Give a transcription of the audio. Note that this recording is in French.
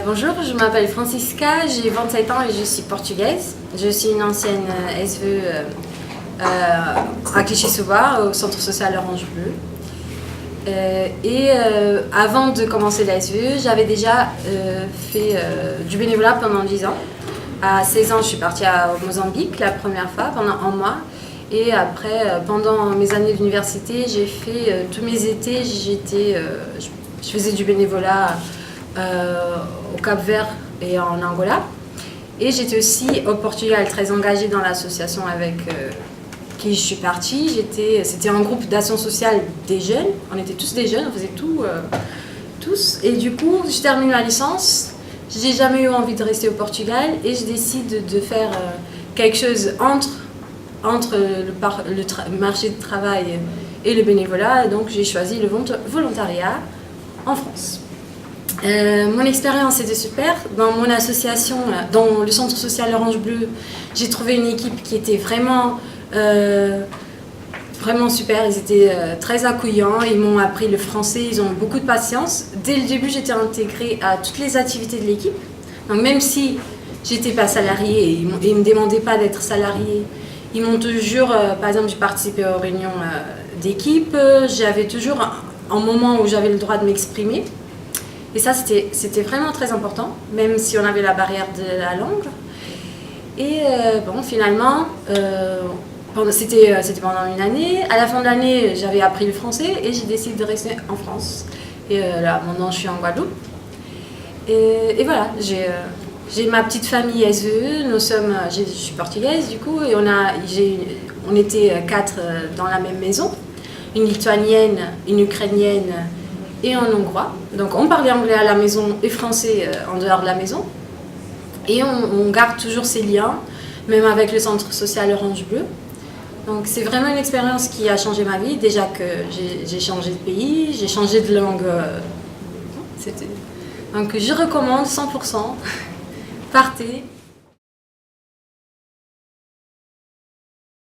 Bonjour, je m'appelle Francisca, j'ai 27 ans et je suis portugaise. Je suis une ancienne SVE à Clichy-sous-Bois, au centre social Orange Bleu. Avant de commencer la SVE, j'avais déjà fait du bénévolat pendant 10 ans. À 16 ans, je suis partie au Mozambique la première fois, pendant un mois. Et après, pendant mes années d'université, j'ai fait tous mes étés, je faisais du bénévolat au Cap-Vert et en Angola. Et j'étais aussi au Portugal très engagée dans l'association avec qui je suis partie. C'était un groupe d'action sociale des jeunes. On était tous des jeunes, on faisait tout, tous. Et du coup, je termine ma licence. Je n'ai jamais eu envie de rester au Portugal et je décide de faire quelque chose entre le marché de travail et le bénévolat. Donc j'ai choisi le volontariat en France. Mon expérience était super. Dans mon association, dans le centre social Orange Bleu, j'ai trouvé une équipe qui était vraiment super. Ils étaient très accueillants, ils m'ont appris le français, ils ont beaucoup de patience. Dès le début, j'étais intégrée à toutes les activités de l'équipe. Donc même si j'étais pas salariée et ils me demandaient pas d'être salariée, ils m'ont toujours, par exemple, j'ai participé aux réunions d'équipe. J'avais toujours un moment où j'avais le droit de m'exprimer. Et ça, c'était vraiment très important, même si on avait la barrière de la langue. Et finalement, c'était pendant une année. À la fin de l'année, j'avais appris le français et j'ai décidé de rester en France. Et là, maintenant, je suis en Guadeloupe. Et voilà, j'ai ma petite famille SVE. Je suis portugaise, du coup, et on était 4 dans la même maison. Une lituanienne, une ukrainienne et un hongrois. Donc on parlait anglais à la maison et français en dehors de la maison. Et on garde toujours ces liens, même avec le centre social Orange Bleu. Donc c'est vraiment une expérience qui a changé ma vie. Déjà que j'ai changé de pays, j'ai changé de langue. Donc je recommande 100%. Partez.